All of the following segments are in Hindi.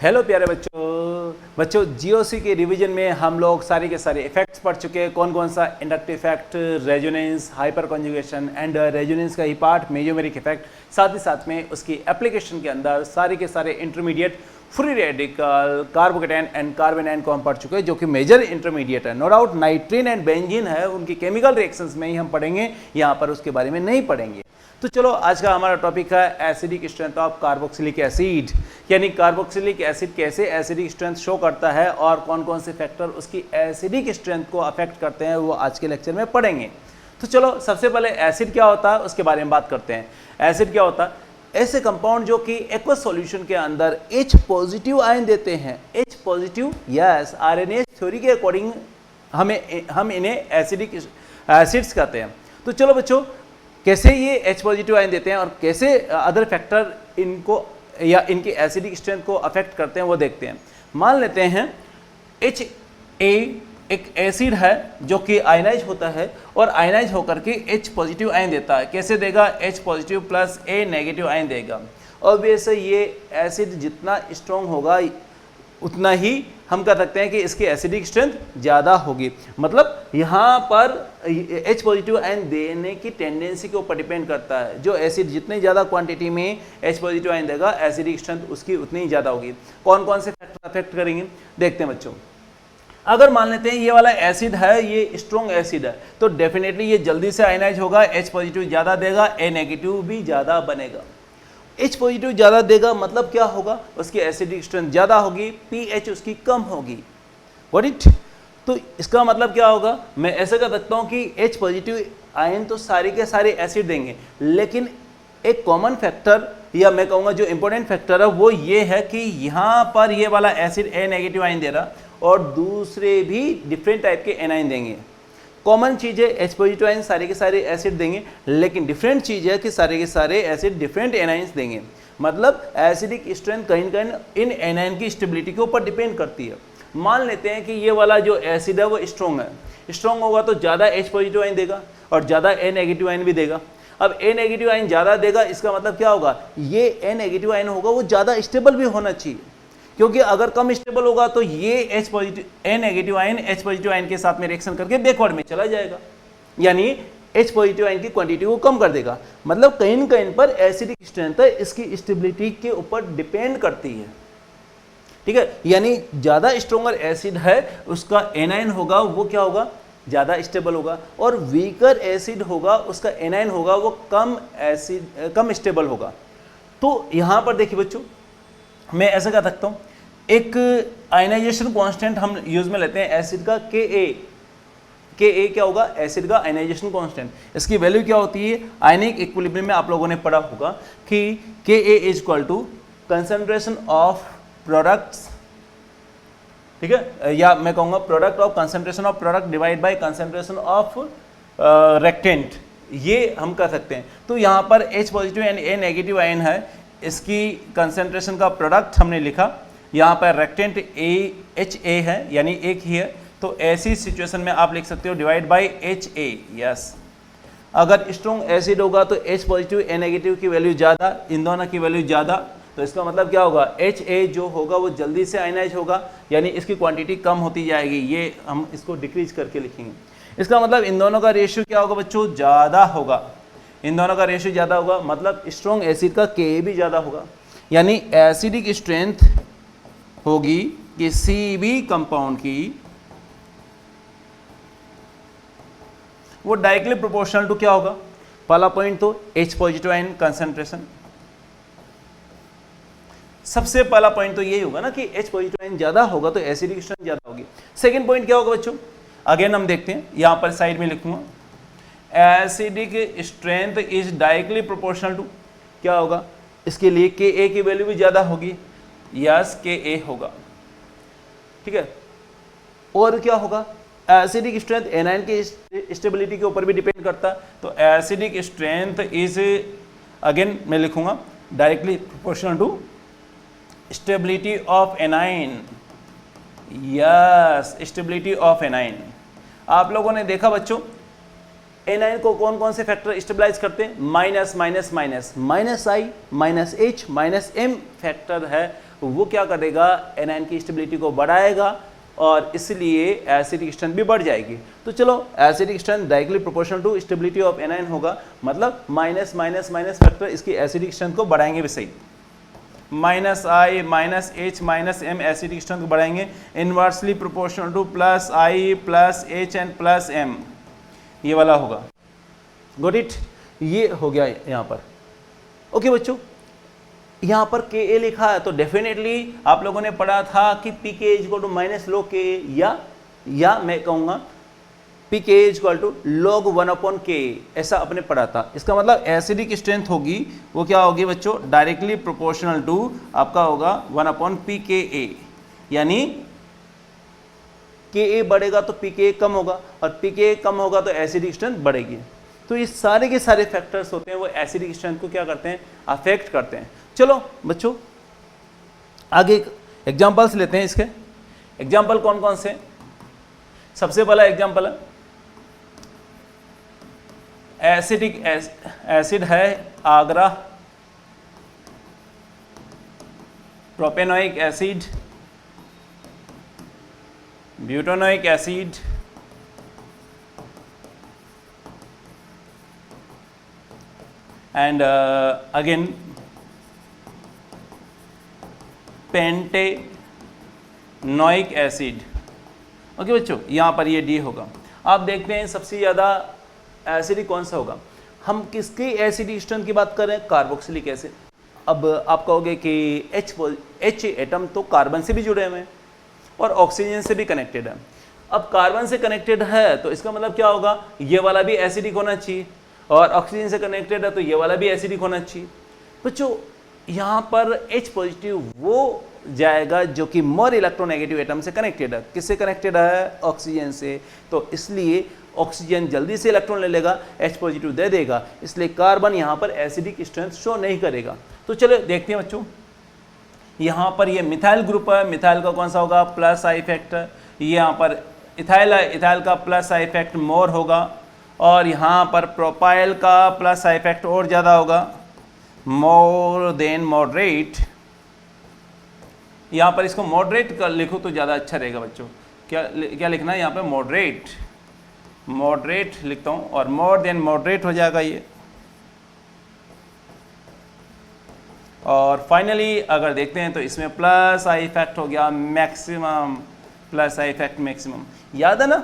हेलो प्यारे बच्चों जीओसी के रिवीजन में हम लोग सारे के सारे इफेक्ट्स पढ़ चुके हैं। कौन कौन सा inductive effect, resonance, hyper conjugation and resonance का ही पार्ट मेसोमेरिक इफेक्ट, साथ में उसकी एप्लीकेशन के अंदर सारे के सारे intermediate free radical, carbocation and carbanion को हम पढ़ चुके हैं, जो कि मेजर इंटरमीडिएट है। No doubt nitrene and benzene है, उनकी केमिकल रिएक्शंस में ही हम पढ़ेंगे, यहाँ पर उसके बारे में नहीं पढ़ेंगे। तो चलो आज का हमारा टॉपिक है acidic strength of carboxylic acid, यानी कार्बोक्सिलिक एसिड कैसे एसिडिक स्ट्रेंथ शो करता है और कौन कौन से फैक्टर उसकी एसिडिक स्ट्रेंथ को अफेक्ट करते हैं, वो आज के लेक्चर में पढ़ेंगे। तो चलो सबसे पहले एसिड क्या होता है उसके बारे में बात करते हैं। एसिड क्या होता है? ऐसे कंपाउंड जो कि एक्वस सॉल्यूशन के अंदर H पॉजिटिव आयन देते हैं। H positive, yes, RNA theory के अकॉर्डिंग हम इन्हें एसिडिक एसिड्स कहते हैं। तो चलो बच्चों, कैसे ये H पॉजिटिव आयन देते हैं और कैसे अदर फैक्टर इनको या इनकी एसिडिक स्ट्रेंथ को अफेक्ट करते हैं वो देखते हैं। मान लेते हैं HA एक एसिड है जो कि आयनाइज होता है और आयनाइज होकर के H पॉजिटिव आयन देता है। कैसे देगा? H positive plus A negative ion देगा। ऑब्वियसली ये एसिड जितना स्ट्रॉन्ग होगा उतना ही हम कह सकते हैं कि इसकी एसिडिक स्ट्रेंथ ज़्यादा होगी। मतलब यहाँ पर H पॉजिटिव आयन देने की टेंडेंसी के ऊपर डिपेंड करता है। जो एसिड जितनी ज़्यादा क्वांटिटी में H पॉजिटिव आयन देगा, एसिडिक स्ट्रेंथ उसकी उतनी ही ज़्यादा होगी। कौन कौन से फैक्टर अफेक्ट करेंगे देखते हैं बच्चों। अगर मान लेते हैं ये वाला एसिड है, ये स्ट्रॉन्ग एसिड है, तो डेफिनेटली ये जल्दी से आयनाइज होगा, H पॉजिटिव ज़्यादा देगा, A नेगेटिव भी ज़्यादा बनेगा। H पॉजिटिव ज़्यादा देगा मतलब क्या होगा? उसकी एसिडिक स्ट्रेंथ ज़्यादा होगी, pH उसकी कम होगी। What it? तो इसका मतलब क्या होगा? मैं ऐसे कह सकता हूँ कि H पॉजिटिव आयन तो सारे के सारे एसिड देंगे, लेकिन एक कॉमन फैक्टर या मैं कहूँगा जो इंपॉर्टेंट फैक्टर है वो ये है कि यहाँ पर ये वाला एसिड A नेगेटिव आयन दे रहा और दूसरे भी डिफरेंट टाइप के एनाइन देंगे। कॉमन चीज़ है H पॉजिटिव आयन सारे के सारे एसिड देंगे, लेकिन डिफरेंट चीज़ है कि सारे के सारे एसिड डिफरेंट एनाइंस देंगे। मतलब एसिडिक स्ट्रेंथ कहीं न कहीं इन एनाइन की स्टेबिलिटी के ऊपर डिपेंड करती है। मान लेते हैं कि ये वाला जो एसिड है वो स्ट्रॉन्ग है, स्ट्रॉन्ग होगा तो ज़्यादा H पॉजिटिव आयन देगा और ज़्यादा A नेगेटिव आयन भी देगा। अब A नेगेटिव आयन ज़्यादा देगा, इसका मतलब क्या होगा? ये A नेगेटिव आयन होगा वो ज़्यादा स्टेबल भी होना चाहिए, क्योंकि अगर कम स्टेबल होगा तो ये H positive A negative ion H positive ion के साथ में रिएक्शन करके बैकवर्ड में चला जाएगा, यानी H पॉजिटिव आयन की क्वांटिटी को कम कर देगा। मतलब कहीं न कहीं पर एसिडिक स्ट्रेंथ है इसकी स्टेबिलिटी के ऊपर डिपेंड करती है। ठीक है, यानी ज़्यादा स्ट्रोंगर एसिड है उसका एनाइन होगा वो क्या होगा? ज़्यादा स्टेबल होगा, और वीकर एसिड होगा उसका एनाइन होगा वो कम स्टेबल होगा। तो यहाँ पर देखिए बच्चों, मैं ऐसा कह सकता हूँ एक आयनाइजेशन कांस्टेंट हम यूज में लेते हैं एसिड का Ka क्या होगा? एसिड का आयनाइजेशन कांस्टेंट। इसकी वैल्यू क्या होती है? आयनिक इक्विलिब्रियम में आप लोगों ने पढ़ा होगा कि Ka is equal to concentration of products, ठीक है, या मैं कहूँगा product of concentration of product divide by concentration of reactant, ये हम कह सकते हैं। तो यहाँ पर H positive and A negative ion है, इसकी कंसंट्रेशन का प्रोडक्ट हमने लिखा, यहाँ पर रेक्टेंट HA है यानी एक ही है, तो ऐसी सिचुएशन में आप लिख सकते हो डिवाइड बाय HA। यस, अगर स्ट्रॉन्ग एसिड होगा तो H पॉजिटिव A नेगेटिव की वैल्यू ज़्यादा, इन दोनों की वैल्यू ज़्यादा, तो इसका मतलब क्या होगा? HA जो होगा वो जल्दी से आयनाइज होगा, यानी इसकी क्वांटिटी कम होती जाएगी। ये हम इसको डिक्रीज करके लिखेंगे। इसका मतलब इन दोनों का रेशियो क्या होगा बच्चों? ज़्यादा होगा। इन दोनों का रेशियो ज़्यादा होगा मतलब स्ट्रॉन्ग एसिड का Ka भी ज़्यादा होगा, यानी एसिडिक स्ट्रेंथ होगी किसी भी कंपाउंड की वो डायरेक्टली प्रोपोर्शनल टू क्या होगा? पहला पॉइंट तो H पॉजिटिव आयन कंसंट्रेशन, सबसे पहला पॉइंट तो यही होगा ना कि H पॉजिटिव आयन ज़्यादा होगा तो एसिडिक स्ट्रेंथ ज़्यादा होगी। सेकेंड पॉइंट क्या होगा बच्चों? अगेन हम देखते हैं, यहाँ पर साइड में लिखूंगा, acidic strength is directly proportional to क्या होगा? इसके लिए Ka की वैल्यू भी ज़्यादा होगी, यस Ka होगा, ठीक है। और क्या होगा? एसिडिक स्ट्रेंथ एनाइन की स्टेबिलिटी के ऊपर भी डिपेंड करता है, तो एसिडिक स्ट्रेंथ इज अगेन मैं लिखूंगा directly proportional to stability of anion, yes stability of anion. आप लोगों ने देखा बच्चों एनायन को कौन कौन से फैक्टर स्टेबलाइज करते हैं? Minus minus minus, minus I minus H minus M factor है, वो क्या करेगा? एनायन की स्टेबिलिटी को बढ़ाएगा और इसलिए एसिडिक स्ट्रेंथ भी बढ़ जाएगी। तो चलो acidic strength directly proportional to stability of anion होगा, मतलब माइनस माइनस माइनस फैक्टर इसकी एसिडिक स्ट्रेंथ को बढ़ाएंगे भी सही। Minus I minus H minus M acidic strength को बढ़ाएंगे, inversely proportional to plus I plus H and plus M, ये वाला होगा। Got it? ये हो गया यहाँ पर। ओके बच्चों, यहाँ पर के ए लिखा है तो डेफिनेटली आप लोगों ने पढ़ा था कि पी के इक्वल टू माइनस लॉग के, या मैं कहूँगा पी के इक्वल टू लॉग 1/k, ऐसा आपने पढ़ा था। इसका मतलब एसिडिक स्ट्रेंथ होगी वो क्या होगी बच्चों? डायरेक्टली प्रोपोर्शनल टू आपका होगा 1/pKa, यानी Ka बढ़ेगा तो Pka कम होगा और Pka कम होगा तो एसिडिक स्ट्रेंथ बढ़ेगी। तो ये सारे के सारे फैक्टर्स होते हैं वो एसिडिक स्ट्रेंथ को क्या करते हैं? अफेक्ट करते हैं। चलो बच्चों आगे एग्जांपल्स लेते हैं इसके। एग्जांपल कौन कौन से? सबसे पहला एग्जांपल है एसिडिक एसिड है Agra, propanoic acid, butanoic acid, and again pentanoic acid. Okay बच्चों, यहाँ पर ये डी होगा। आप देखते हैं सबसे ज़्यादा एसिडिक कौन सा होगा? हम किसके एसिडिक स्ट्रेंथ की बात कर रहे हैं? Carboxylic acid. अब आप कहोगे कि H एटम तो कार्बन से भी जुड़े हुए हैं और ऑक्सीजन से भी कनेक्टेड है। अब कार्बन से कनेक्टेड है तो इसका मतलब क्या होगा? ये वाला भी एसिडिक होना चाहिए, और ऑक्सीजन से कनेक्टेड है तो ये वाला भी एसिडिक होना चाहिए। बच्चों यहाँ पर H पॉजिटिव वो जाएगा जो कि मोर इलेक्ट्रोनेगेटिव एटम से कनेक्टेड है। किससे कनेक्टेड है? ऑक्सीजन से। तो इसलिए ऑक्सीजन जल्दी से इलेक्ट्रॉन ले लेगा, H पॉजिटिव दे देगा, इसलिए कार्बन यहाँ पर एसिडिक स्ट्रेंथ शो नहीं करेगा। तो चलो देखते हैं बच्चों, यहाँ पर ये मिथाइल ग्रुप है, मिथाइल का कौन सा होगा? प्लस आई फैक्टर। यहाँ पर इथाइल है, इथाइल का प्लस आई फैक्ट मोर होगा, और यहाँ पर प्रोपाइल का प्लस आई फैक्ट और ज़्यादा होगा, मोर देन मॉडरेट। यहाँ पर इसको मॉडरेट कर लिखो तो ज़्यादा अच्छा रहेगा बच्चों। क्या लिखना है यहाँ पे? मॉडरेट, मॉडरेट लिखता हूँ, और मोर देन मॉडरेट हो जाएगा ये। और फाइनली अगर देखते हैं तो इसमें प्लस आई फैक्ट हो गया मैक्सिमम, प्लस आई फैक्ट मैक्सिमम। याद है ना,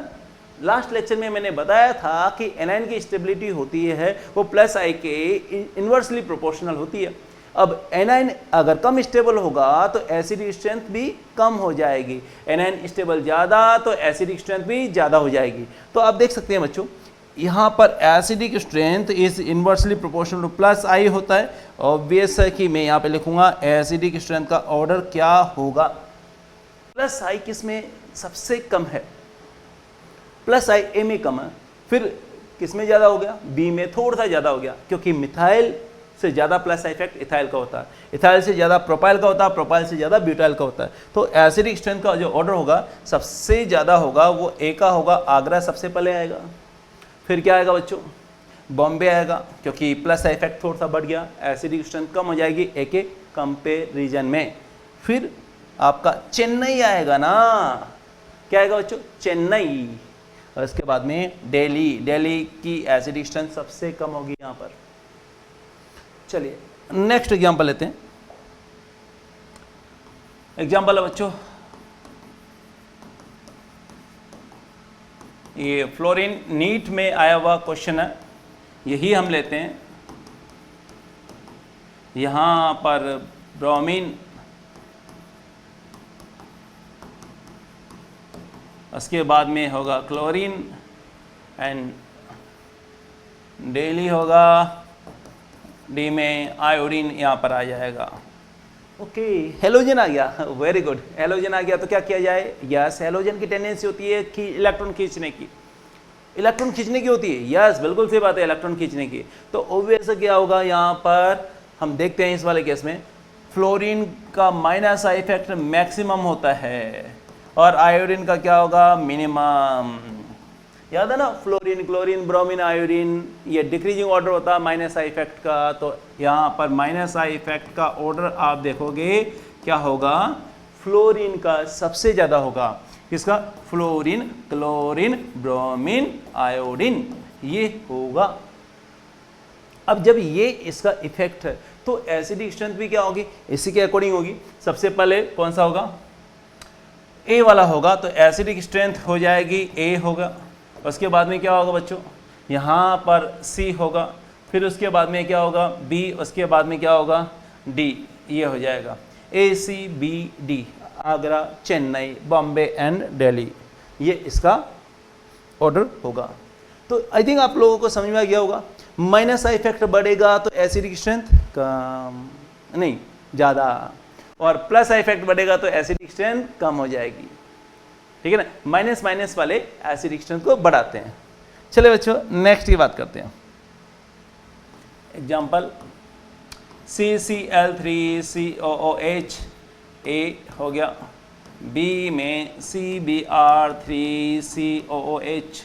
लास्ट लेक्चर में मैंने बताया था कि एनायन की स्टेबिलिटी होती है वो प्लस आई के इन्वर्सली प्रोपोर्शनल होती है। अब एनायन अगर कम स्टेबल होगा तो एसिडिक स्ट्रेंथ भी कम हो जाएगी, एनायन स्टेबल ज़्यादा तो एसिडिक स्ट्रेंथ भी ज़्यादा हो जाएगी। तो आप देख सकते हैं बच्चों, यहाँ पर acidic strength is inversely proportional to plus I होता है। ऑब्वियस है कि मैं यहाँ पे लिखूंगा एसिडिक स्ट्रेंथ का ऑर्डर क्या होगा? प्लस आई किस में सबसे कम है? प्लस आई ए में कम है। फिर किस में ज़्यादा हो गया? बी में थोड़ा सा ज़्यादा हो गया, क्योंकि मिथाइल से ज़्यादा प्लस इफेक्ट इथाइल का होता है, इथाइल से ज़्यादा प्रोपाइल का होता है, प्रोपाइल से ज़्यादा ब्यूटाइल का होता है। तो एसिडिक स्ट्रेंथ का जो ऑर्डर होगा सबसे ज़्यादा होगा वो ए का होगा, आगरा सबसे पहले आएगा। फिर क्या आएगा बच्चों? बॉम्बे आएगा, क्योंकि प्लस इफेक्ट थोड़ा सा बढ़ गया, एसिडिक स्ट्रेंथ कम हो जाएगी ए के कंपेरिजन में। फिर आपका चेन्नई आएगा ना, क्या आएगा बच्चों? चेन्नई। और इसके बाद में दिल्ली, दिल्ली की एसिडिक स्ट्रेंथ सबसे कम होगी यहाँ पर। चलिए नेक्स्ट एग्जांपल लेते हैं। एग्जांपल है बच्चों ये फ्लोरीन, नीट में आया हुआ क्वेश्चन है, यही हम लेते हैं। यहाँ पर ब्रोमीन, उसके बाद में होगा क्लोरीन एंड डेली होगा, डी में आयोडीन यहाँ पर आ जाएगा। ओके, हेलोजन आ गया, वेरी गुड। हेलोजन आ गया तो क्या किया जाए? यस, हेलोजन की टेंडेंसी होती है कि इलेक्ट्रॉन खींचने की, इलेक्ट्रॉन खींचने की होती है। यस, बिल्कुल सही बात है, इलेक्ट्रॉन खींचने की। तो ऑब्वियस क्या होगा यहाँ पर? हम देखते हैं इस वाले केस में फ्लोरीन का माइनस आई इफेक्ट मैक्सिमम होता है और आयोडीन का क्या होगा? मिनिमम। याद है ना, फ्लोरीन, क्लोरीन, ब्रोमीन, आयोडीन, ये डिक्रीजिंग ऑर्डर होता है माइनस आई इफेक्ट का। तो यहाँ पर माइनस आई इफेक्ट का ऑर्डर आप देखोगे क्या होगा, फ्लोरीन का सबसे ज़्यादा होगा। किसका? फ्लोरीन, क्लोरीन, ब्रोमीन, आयोडीन, ये होगा। अब जब ये इसका इफेक्ट है तो एसिडिक स्ट्रेंथ भी क्या होगी, इसी के अकॉर्डिंग होगी। सबसे पहले कौन सा होगा, ए वाला होगा, तो एसिडिक स्ट्रेंथ हो जाएगी ए होगा। उसके बाद में क्या होगा बच्चों, यहाँ पर सी होगा, फिर उसके बाद में क्या होगा बी, उसके बाद में क्या होगा डी, ये हो जाएगा A C B D, Agra, Chennai, Bombay and Delhi, ये इसका ऑर्डर होगा। तो आई थिंक आप लोगों को समझ में आ गया होगा। माइनस आई इफेक्ट बढ़ेगा तो एसिडिक स्ट्रेंथ कम नहीं ज़्यादा, और प्लस आई इफेक्ट बढ़ेगा तो एसिडिक स्ट्रेंथ कम हो जाएगी, ठीक है ना। माइनस माइनस वाले एसिडिक स्ट्रेंथ को बढ़ाते हैं। चलिए बच्चों नेक्स्ट की बात करते हैं। एग्जाम्पल CCl3COOH ए हो गया, बी में CBr3COOH,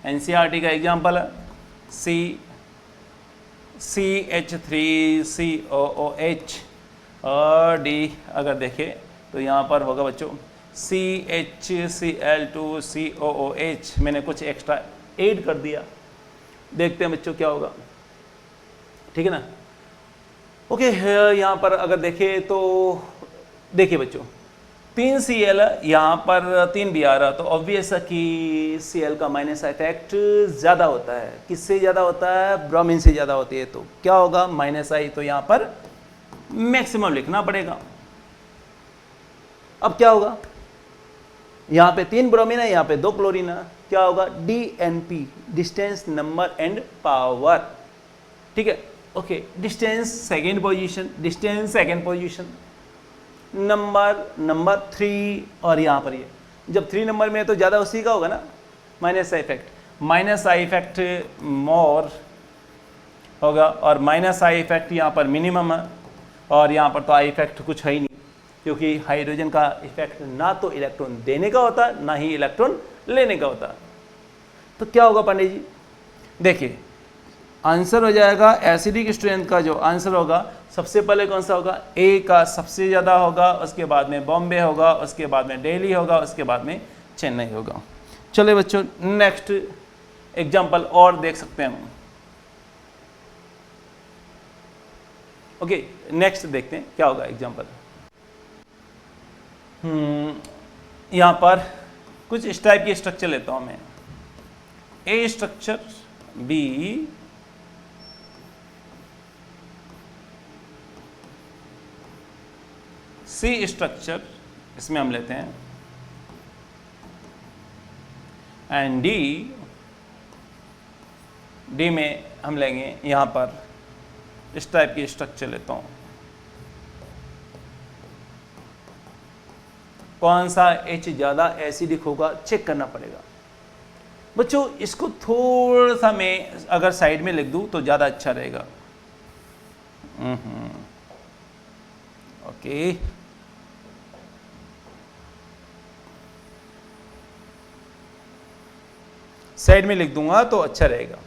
NCERT का एग्जाम्पल है CH3COOH, और डी अगर देखें तो यहाँ पर होगा बच्चों CHCl2COOH, मैंने कुछ एक्स्ट्रा ऐड कर दिया, देखते हैं बच्चों क्या होगा, ठीक है ना। ओके, यहाँ पर अगर देखें तो देखिए बच्चों 3 Cl यहाँ पर 3 भी आ रहा, तो ऑब्वियस है कि Cl का माइनस इफेक्ट ज़्यादा होता है। किससे ज़्यादा होता है? ब्रोमीन से ज़्यादा होती है। तो क्या होगा माइनस आई, तो यहाँ पर मैक्सिमम लिखना पड़ेगा। अब क्या होगा, यहाँ पे 3 ब्रोमीन है, यहाँ पे 2 क्लोरीन है, क्या होगा DNP, distance number and power, ठीक है। Okay, distance second position, distance second position, number 3, और यहाँ पर ये जब 3 नंबर में है तो ज़्यादा उसी का होगा ना minus I effect. Minus I effect more होगा, और माइनस आई इफेक्ट यहाँ पर मिनिमम है, और यहाँ पर तो आई इफेक्ट कुछ है ही नहीं, क्योंकि हाइड्रोजन का इफेक्ट ना तो इलेक्ट्रॉन देने का होता ना ही इलेक्ट्रॉन लेने का होता। तो क्या होगा पंडित जी, देखिए आंसर हो जाएगा एसिडिक स्ट्रेंथ का जो आंसर होगा, सबसे पहले कौन सा होगा, ए का सबसे ज़्यादा होगा, उसके बाद में बॉम्बे होगा, उसके बाद में दिल्ली होगा, उसके बाद में चेन्नई होगा। चलिए बच्चों नेक्स्ट एग्जांपल और देख सकते हैं हम। ओके, नेक्स्ट देखते हैं क्या होगा एग्जांपल। यहाँ पर कुछ इस टाइप की स्ट्रक्चर लेता हूँ मैं, ए स्ट्रक्चर, बी, सी स्ट्रक्चर, इसमें हम लेते हैं, एंड डी में हम लेंगे यहाँ पर इस टाइप की स्ट्रक्चर लेता हूँ। कौन सा H ज़्यादा एसिडिक होगा चेक करना पड़ेगा बच्चों। इसको थोड़ा सा मैं अगर साइड में लिख दूँ तो ज़्यादा अच्छा रहेगा। ओके, साइड में लिख दूंगा तो अच्छा रहेगा।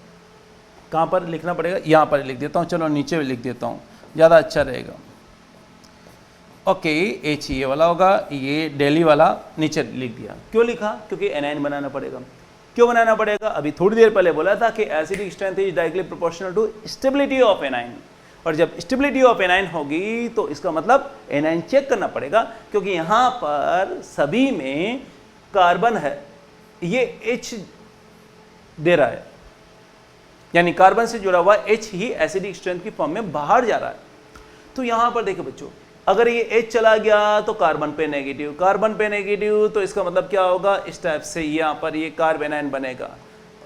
कहाँ पर लिखना पड़ेगा, यहाँ पर लिख देता हूँ, चलो नीचे भी लिख देता हूँ, ज़्यादा अच्छा रहेगा। ओके, H ये वाला होगा, ये दिल्ली वाला नीचे लिख दिया। क्यों लिखा? क्योंकि एनाइन बनाना पड़ेगा। क्यों बनाना पड़ेगा? अभी थोड़ी देर पहले बोला था कि acidic strength is directly proportional to stability of anion, और जब स्टेबिलिटी ऑफ एनाइन होगी तो इसका मतलब एनाइन चेक करना पड़ेगा, क्योंकि यहाँ पर सभी में कार्बन है, ये H दे रहा है, यानी कार्बन से जुड़ा हुआ H ही एसिडिक स्ट्रेंथ की फॉर्म में बाहर जा रहा है। तो यहां पर देखो बच्चों, अगर ये H चला गया तो कार्बन पे नेगेटिव, कार्बन पे नेगेटिव, तो इसका मतलब क्या होगा, इस टाइप से यहां पर ये कार्बेनाइन बनेगा।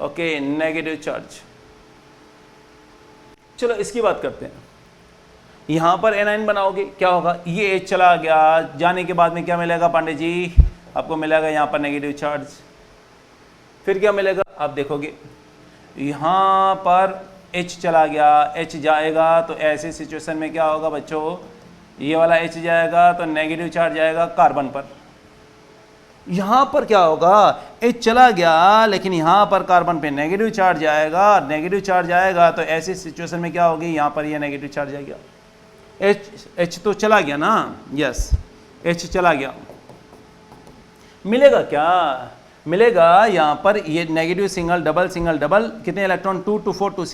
Okay, negative charge. चलो इसकी बात करते हैं। यहां पर एनाइन बनाओगे, क्या होगा, ये H चला गया, जाने के बाद में क्या मिलेगा पांडे जी, आपको मिलेगा यहां पर नेगेटिव चार्ज। फिर क्या मिलेगा, आप देखोगे यहाँ पर H चला गया, H जाएगा, तो ऐसी सिचुएशन में क्या होगा बच्चों, ये वाला H जाएगा तो नेगेटिव चार्ज जाएगा कार्बन पर, यहाँ पर क्या होगा, H चला गया लेकिन यहाँ पर कार्बन पे नेगेटिव चार्ज आएगा, नेगेटिव चार्ज आएगा तो ऐसी सिचुएशन में क्या होगी, यहाँ पर ये नेगेटिव चार्ज आएगा, H तो चला गया ना, यस H चला गया, मिलेगा क्या, मिलेगा यहाँ पर ये नेगेटिव सिंगल डबल कितने इलेक्ट्रॉन, 2 2 4 2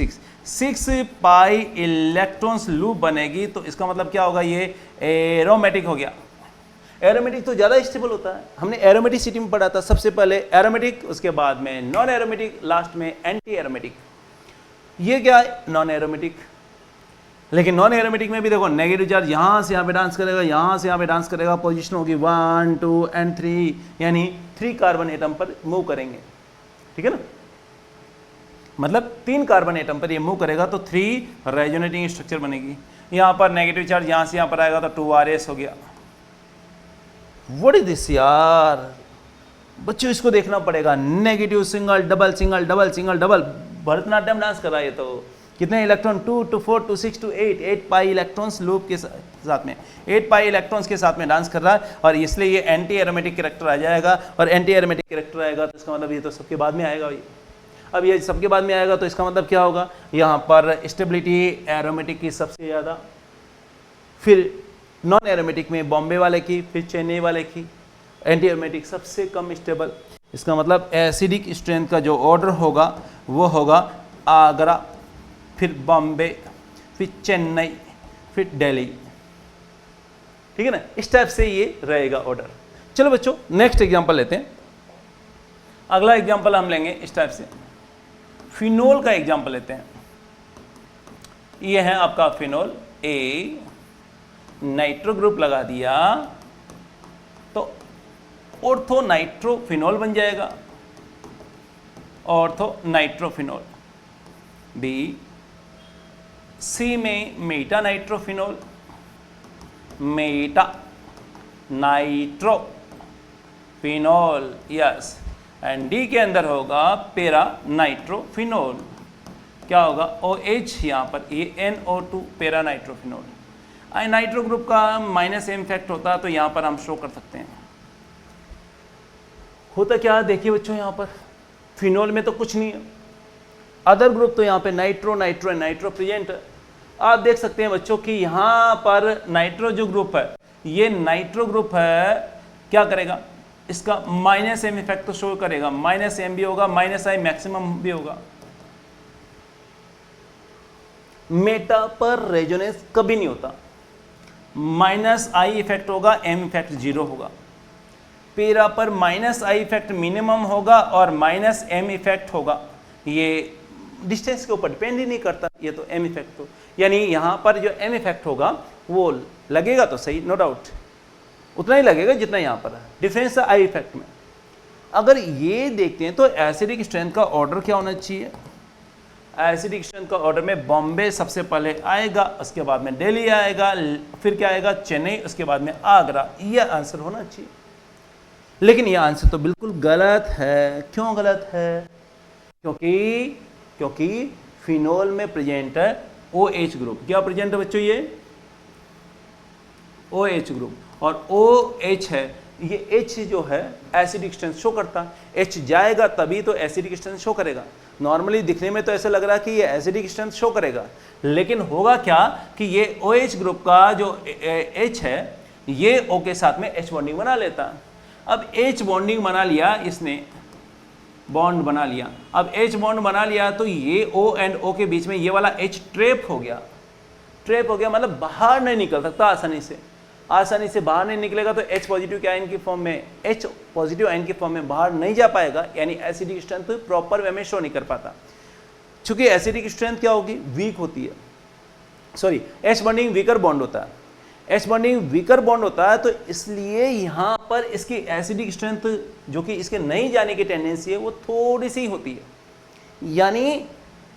6 पाई इलेक्ट्रॉन्स लूप बनेगी। तो इसका मतलब क्या होगा, ये एरोमेटिक हो गया। एरोमेटिक तो ज़्यादा स्टेबल होता है, हमने एरोमेटिसिटी में पढ़ा था, सबसे पहले एरोमेटिक, उसके बाद में नॉन एरोमेटिक, लास्ट में एंटी एरोमेटिक। ये क्या है, नॉन एरोमेटिक। लेकिन नॉन एरोमेटिक में भी देखो नेगेटिव चार्ज यहाँ से यहाँ पे डांस करेगा, यहाँ से यहाँ पे डांस करेगा, पोजीशन होगी 1 2 एंड 3, यानी 3 कार्बन एटम पर मूव करेंगे, ठीक है ना, मतलब 3 कार्बन एटम पर ये मूव करेगा तो 3 रेजोनेटिंग स्ट्रक्चर बनेगी। यहाँ पर नेगेटिव चार्ज यहाँ से यहाँ पर आएगा तो 2RS हो गया। व्हाट इज दिस यार, बच्चों इसको देखना पड़ेगा, negative single double, Bharatanatyam dance कर रहा है। तो कितने इलेक्ट्रॉन, 2 2 4 2 6 2 8 पाई इलेक्ट्रॉन्स लूप के साथ में, 8 पाई इलेक्ट्रॉन्स के साथ में डांस कर रहा है, और इसलिए ये एंटी एरोमेटिक कैरेक्टर आ जाएगा। और एंटी एरोमेटिक कैरेक्टर आएगा तो इसका मतलब ये तो सबके बाद में आएगा। अब ये सबके बाद में आएगा तो इसका मतलब क्या होगा, यहाँ पर स्टेबिलिटी एरोमेटिक की सबसे ज़्यादा, फिर नॉन एरोमेटिक में बॉम्बे वाले की, फिर चेन्नई वाले की, एंटी एरोमेटिक सबसे कम स्टेबल। इसका मतलब एसिडिक स्ट्रेंथ का जो ऑर्डर होगा वो होगा आगरा, फिर बॉम्बे, फिर चेन्नई, फिर दिल्ली, ठीक है ना, इस टाइप से ये रहेगा ऑर्डर। चलो बच्चों नेक्स्ट एग्जांपल लेते हैं। अगला एग्जांपल हम लेंगे इस टाइप से, फिनोल का एग्जांपल लेते हैं। ये है आपका फिनोल, ए नाइट्रो ग्रुप लगा दिया तो ऑर्थो नाइट्रोफिनोल बन जाएगा, ऑर्थो नाइट्रोफिनोल। बी सी में Meta nitrophenol, Meta nitrophenol, yes. And D के अंदर होगा पेरा नाइट्रोफिनोल, क्या होगा, OH यहाँ पर ये NO2 पेरा नाइट्रोफिनोल। नाइट्रो ग्रुप का -M इफेक्ट होता है तो यहाँ पर हम शो कर सकते हैं। होता क्या है देखिए बच्चों, यहाँ पर फिनोल में तो कुछ नहीं है, अदर ग्रुप तो यहाँ पे नाइट्रो प्रेजेंट है। आप देख सकते हैं बच्चों कि यहाँ पर नाइट्रो जो ग्रुप है, ये नाइट्रो ग्रुप है, क्या करेगा, इसका -M इफेक्ट तो शो करेगा, -M भी होगा, -I मैक्सिमम भी होगा। मेटा पर रेजोनेंस कभी नहीं होता, -I इफेक्ट होगा, M इफेक्ट 0 होगा। पेरा पर -I इफेक्ट मिनिमम होगा और -M इफेक्ट होगा। ये डिस्टेंस के ऊपर डिपेंड ही नहीं करता, ये तो M इफेक्ट तो, यानी यहाँ पर जो M इफेक्ट होगा वो लगेगा तो सही, नो डाउट उतना ही लगेगा जितना यहाँ पर है, डिफरेंस है I इफेक्ट में। अगर ये देखते हैं तो एसिडिक स्ट्रेंथ का ऑर्डर क्या होना चाहिए, एसिडिक स्ट्रेंथ का ऑर्डर में बॉम्बे सबसे पहले आएगा, उसके बाद में दिल्ली आएगा, फिर क्या आएगा, चेन्नई, उसके बाद में आगरा। यह आंसर होना चाहिए, लेकिन यह आंसर तो बिल्कुल गलत है। क्यों गलत है, क्योंकि फिनोल में प्रेजेंट है OH ग्रुप। क्या प्रेजेंट है बच्चों, ये OH ग्रुप, और OH है, ये H जो है एसिडिक स्ट्रेंथ शो करता है। H जाएगा तभी तो एसिडिक स्ट्रेंथ शो करेगा। नॉर्मली दिखने में तो ऐसा लग रहा है कि ये एसिडिक स्ट्रेंथ शो करेगा, लेकिन होगा क्या कि ये OH ग्रुप का जो H है ये O के साथ में H बॉन्डिंग बना लेता है। अब H बॉन्डिंग बना लिया, इसने बॉन्ड बना लिया, अब H बॉन्ड बना लिया तो ये O एंड O के बीच में ये वाला H ट्रैप हो गया, मतलब बाहर नहीं निकल सकता आसानी से बाहर नहीं निकलेगा तो H पॉजिटिव के आयन की फॉर्म में, H पॉजिटिव आयन की फॉर्म में बाहर नहीं जा पाएगा, यानी एसिडिक स्ट्रेंथ प्रॉपर वे में शो नहीं कर पाता। चूंकि एसिडिक स्ट्रेंथ क्या होगी, वीक होती है, sorry H bonding weaker bond होता है, H बॉन्डिंग वीकर बॉन्ड होता है, तो इसलिए यहाँ पर इसकी एसिडिक स्ट्रेंथ जो कि इसके नहीं जाने की टेंडेंसी है वो थोड़ी सी होती है, यानी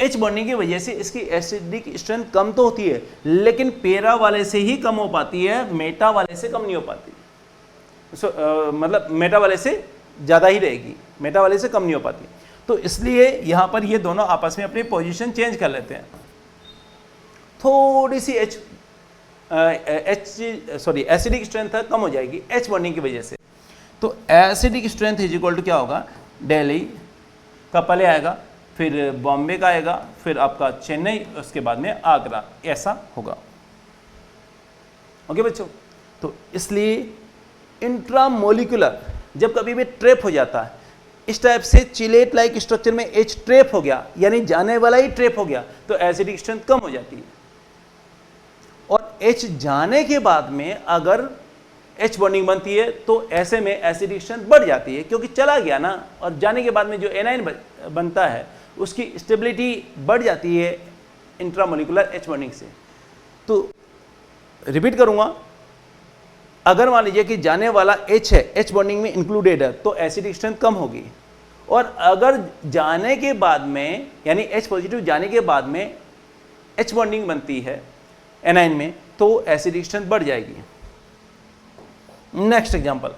H बॉन्डिंग की वजह से इसकी एसिडिक स्ट्रेंथ कम तो होती है, लेकिन पेरा वाले से ही कम हो पाती है, मेटा वाले से कम नहीं हो पाती। मतलब मेटा वाले से ज़्यादा ही रहेगी, मेटा वाले से कम नहीं हो पाती। तो इसलिए यहाँ पर ये दोनों आपस में अपनी पोजीशन चेंज कर लेते हैं। थोड़ी सी एसिडिक स्ट्रेंथ कम हो जाएगी H बॉन्डिंग की वजह से। तो acidic strength is equal to क्या होगा, दिल्ली का पहले आएगा, फिर बॉम्बे का आएगा, फिर आपका चेन्नई, उसके बाद में आगरा, ऐसा होगा। ओके बच्चों, तो इसलिए इंट्रामोलिकुलर जब कभी भी ट्रैप हो जाता है, इस टाइप से चिलेट लाइक स्ट्रक्चर में H ट्रैप हो गया, यानी जाने वाला ही ट्रैप हो गया, तो एसिडिक स्ट्रेंथ कम हो जाती है। और H जाने के बाद में अगर H बॉन्डिंग बनती है तो ऐसे में एसिडिक स्ट्रेंथ बढ़ जाती है, क्योंकि चला गया ना, और जाने के बाद में जो एनाइन बनता है उसकी स्टेबिलिटी बढ़ जाती है इंट्रामोलिकुलर H बॉन्डिंग से। तो रिपीट करूंगा, अगर मान लीजिए कि जाने वाला H है, H बॉन्डिंग में इंक्लूडेड है, तो एसिडिक स्ट्रेंथ कम होगी। और अगर जाने के बाद में, यानी H पॉजिटिव जाने के बाद में H बॉन्डिंग बनती है एनाइन में, तो एसिडिक स्ट्रेंथ बढ़ जाएगी। नेक्स्ट एग्जांपल,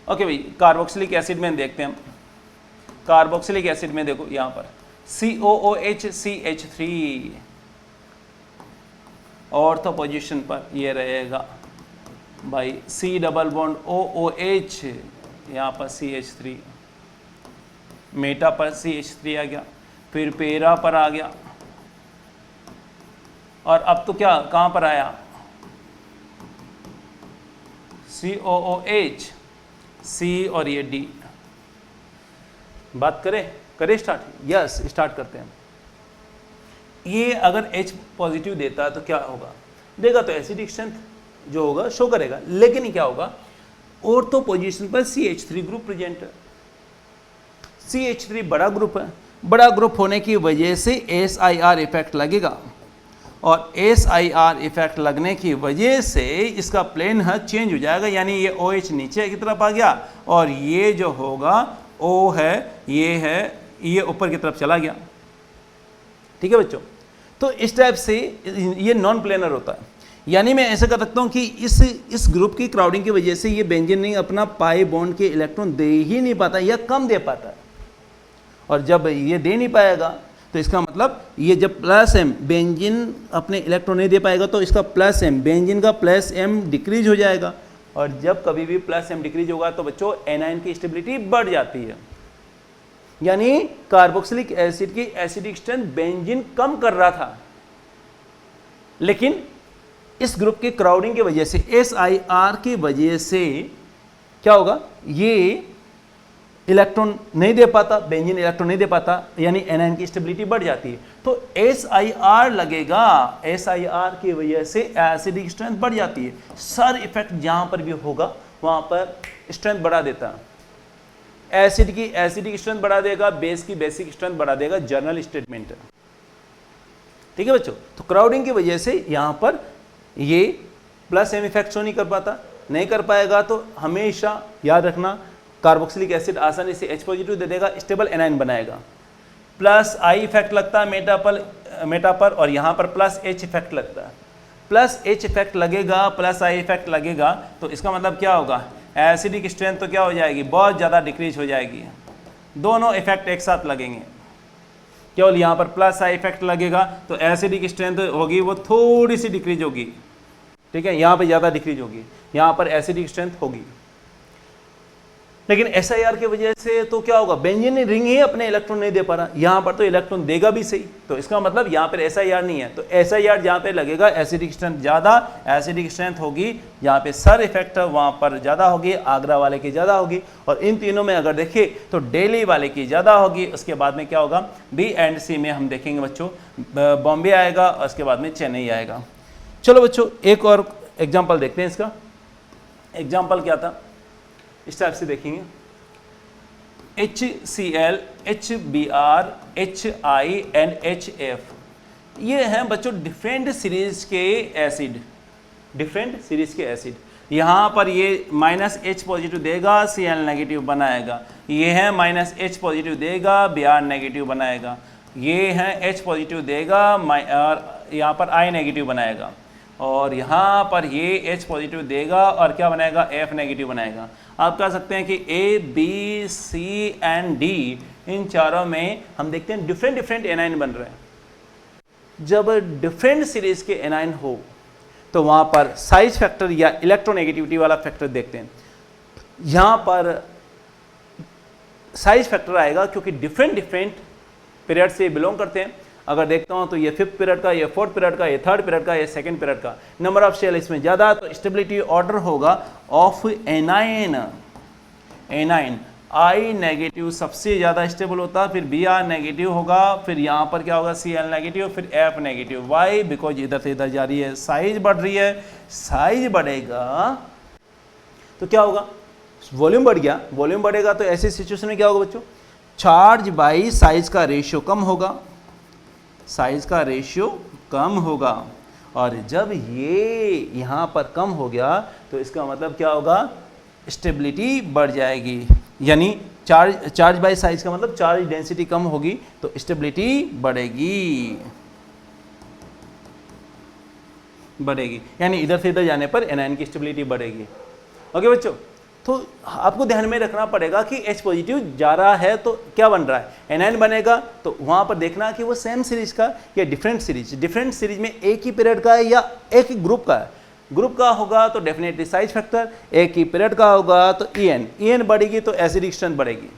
ओके भाई, कार्बोक्सिलिक एसिड में देखते हैं हम। कार्बोक्सिलिक एसिड में देखो यहां पर COOH CH3, ऑर्थो पोजीशन पर ये रहेगा भाई C डबल बॉन्ड OOH, यहाँ पर CH3, मेटा पर CH3 आ गया, फिर पेरा पर आ गया, और अब तो क्या कहाँ पर आया, COOH, C और ये D। बात करें स्टार्ट, यस स्टार्ट करते हैं। ये अगर H पॉजिटिव देता है तो क्या होगा, देगा तो एसिडिक स्ट्रेंथ जो होगा शो करेगा, लेकिन क्या होगा, ऑर्थो पोजीशन पर CH3 ग्रुप प्रेजेंट है। CH3 बड़ा ग्रुप है, बड़ा ग्रुप होने की वजह से SIR इफेक्ट लगेगा, और SIR इफेक्ट लगने की वजह से इसका प्लेन है चेंज हो जाएगा, यानी ये OH नीचे की तरफ आ गया, और ये जो होगा O है, ये ऊपर की तरफ चला गया। ठीक है बच्चों, तो इस टाइप से ये नॉन प्लेनर होता है, यानी मैं ऐसा कर सकता हूं कि इस ग्रुप की क्राउडिंग की वजह से ये बेंजीन अपना पाई बॉन्ड के इलेक्ट्रॉन दे ही नहीं पाता या कम दे पाता है, और जब ये दे नहीं पाएगा तो इसका मतलब ये जब प्लस M बेंजीन अपने इलेक्ट्रॉन नहीं दे पाएगा तो इसका प्लस M, बेंजीन का प्लस M डिक्रीज हो जाएगा, और जब कभी भी प्लस M डिक्रीज होगा तो बच्चों एनाइन की स्टेबिलिटी बढ़ जाती है। यानी कार्बोक्सिलिक एसिड की एसिडिक स्ट्रेंथ बेंजीन कम कर रहा था, लेकिन इस ग्रुप के क्राउडिंग की वजह से, SIR की वजह से क्या होगा, ये इलेक्ट्रॉन नहीं दे पाता, बेंजीन इलेक्ट्रॉन नहीं दे पाता, यानी एनाइन की स्टेबिलिटी बढ़ जाती है। तो SIR लगेगा, SIR की वजह से एसिडिक स्ट्रेंथ बढ़ जाती है। सर इफेक्ट जहां पर भी होगा वहां पर स्ट्रेंथ बढ़ा देता है। एसिड की एसिडिक स्ट्रेंथ बढ़ा देगा, बेस की बेसिक स्ट्रेंथ बढ़ा देगा, जर्नल स्टेटमेंट है। ठीक है बच्चों, तो क्राउडिंग की वजह से यहां पर ये प्लस M इफेक्ट शो नहीं कर पाता, नहीं कर पाएगा, तो हमेशा याद रखना कार्बोक्सिलिक एसिड आसानी से H पॉजिटिव दे देगा, स्टेबल एनाइन बनाएगा। प्लस I इफेक्ट लगता है मेटा पर, और यहाँ पर प्लस H इफेक्ट लगता है। प्लस H इफेक्ट लगेगा, प्लस I इफेक्ट लगेगा, तो इसका मतलब क्या होगा, एसिडिक स्ट्रेंथ तो क्या हो जाएगी, बहुत ज़्यादा डिक्रीज हो जाएगी। दोनों इफेक्ट एक साथ लगेंगे, केवल यहाँ पर प्लस I इफेक्ट लगेगा तो एसिडिक स्ट्रेंथ होगी वो थोड़ी सी डिक्रीज होगी। ठीक है, यहाँ पर ज़्यादा डिक्रीज होगी, यहाँ पर एसिडिक स्ट्रेंथ होगी। लेकिन SIR की वजह से तो क्या होगा, बेंजीन रिंग ही अपने इलेक्ट्रॉन नहीं दे पा रहा, यहाँ पर तो इलेक्ट्रॉन देगा भी सही, तो इसका मतलब यहाँ पर SIR नहीं है। तो SIR जहाँ पे लगेगा एसिडिक स्ट्रेंथ ज़्यादा, एसिडिक स्ट्रेंथ होगी, जहाँ पे सर इफेक्ट वहाँ पर ज़्यादा होगी, आगरा वाले की ज़्यादा होगी, और इन तीनों में अगर देखें तो दिल्ली वाले की ज़्यादा होगी। उसके बाद में क्या होगा, B एंड C में हम देखेंगे बच्चों, बॉम्बे आएगा, और उसके बाद में चेन्नई आएगा। चलो बच्चों, एक और एग्जाम्पल देखते हैं। इसका एग्जाम्पल क्या था, इस टाइप से देखेंगे, HCl, HBr, HI and HF, ये हैं बच्चों डिफरेंट सीरीज के एसिड, डिफरेंट सीरीज के एसिड। यहाँ पर ये -H पॉजिटिव देगा, Cl नेगेटिव बनाएगा, ये है -H पॉजिटिव देगा, Br नेगेटिव बनाएगा, ये है H पॉजिटिव देगा, और यहाँ पर I नेगेटिव बनाएगा, और यहाँ पर ये H पॉजिटिव देगा और क्या बनाएगा, F नेगेटिव बनाएगा। आप कह सकते हैं कि A, B, C and D, इन चारों में हम देखते हैं डिफरेंट एनाइन बन रहे हैं। जब डिफरेंट सीरीज के एनाइन हो तो वहाँ पर साइज फैक्टर या इलेक्ट्रोनेगेटिविटी वाला फैक्टर देखते हैं। यहाँ पर साइज फैक्टर आएगा क्योंकि डिफरेंट डिफरेंट पीरियड से बिलोंग करते हैं। अगर देखता हूँ तो ये 5th पीरियड का, ये 4th पीरियड का, ये 3rd पीरियड का, ये 2nd पीरियड का। नंबर ऑफ शेल इसमें ज़्यादा, तो स्टेबिलिटी ऑर्डर होगा ऑफ एनाइन। आई नेगेटिव सबसे ज़्यादा स्टेबल होता है, फिर Br नेगेटिव होगा, फिर यहाँ पर क्या होगा Cl नेगेटिव, फिर F नेगेटिव। वाई? बिकॉज इधर से इधर जा रही है, साइज बढ़ रही है। साइज बढ़ेगा तो क्या होगा? वॉल्यूम बढ़ गया, वॉल्यूम बढ़ेगा तो ऐसी सिचुएशन में क्या होगा बच्चों? चार्ज बाई साइज का रेशियो कम होगा, साइज का रेशियो कम होगा। और जब ये यहाँ पर कम हो गया तो इसका मतलब क्या होगा? स्टेबिलिटी बढ़ जाएगी। यानी चार्ज बाई साइज का मतलब चार्ज डेंसिटी कम होगी तो स्टेबिलिटी बढ़ेगी, यानी इधर से इधर जाने पर एनायन की स्टेबिलिटी बढ़ेगी। ओके बच्चों, तो आपको ध्यान में रखना पड़ेगा कि H पॉजिटिव जा रहा है तो क्या बन रहा है? एनायन बनेगा। तो वहाँ पर देखना कि वो सेम सीरीज का या डिफरेंट सीरीज में एक ही पीरियड का है या एक ही ग्रुप का है। ग्रुप का होगा तो डेफिनेटली साइज फैक्टर, एक ही पीरियड का होगा तो EN बढ़ेगी तो एसिडिक स्ट्रेंथ बढ़ेगी।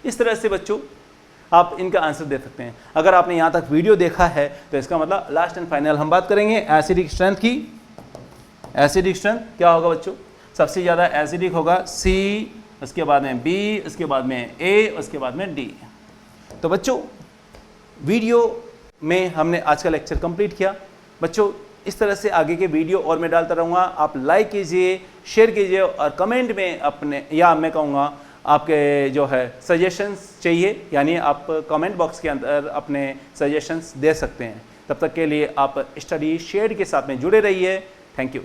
इस तरह से बच्चों आप इनका आंसर दे सकते हैं। अगर आपने यहाँ तक वीडियो देखा है तो इसका मतलब लास्ट एंड फाइनल हम बात करेंगे एसिडिक स्ट्रेंथ की। एसिडिक स्ट्रेंथ क्या होगा बच्चों? सबसे ज़्यादा एसिडिक होगा C, उसके बाद में B, उसके बाद में A, उसके बाद में D। तो बच्चों वीडियो में हमने आज का लेक्चर कंप्लीट किया। बच्चों इस तरह से आगे के वीडियो और मैं डालता रहूँगा। आप लाइक कीजिए, शेयर कीजिए और कमेंट में अपने, या मैं कहूँगा आपके जो है सजेशंस चाहिए, यानी आप कमेंट बॉक्स के अंदर अपने सजेशंस दे सकते हैं। तब तक के लिए आप स्टडी शेयर के साथ में जुड़े रहिए। Thank you.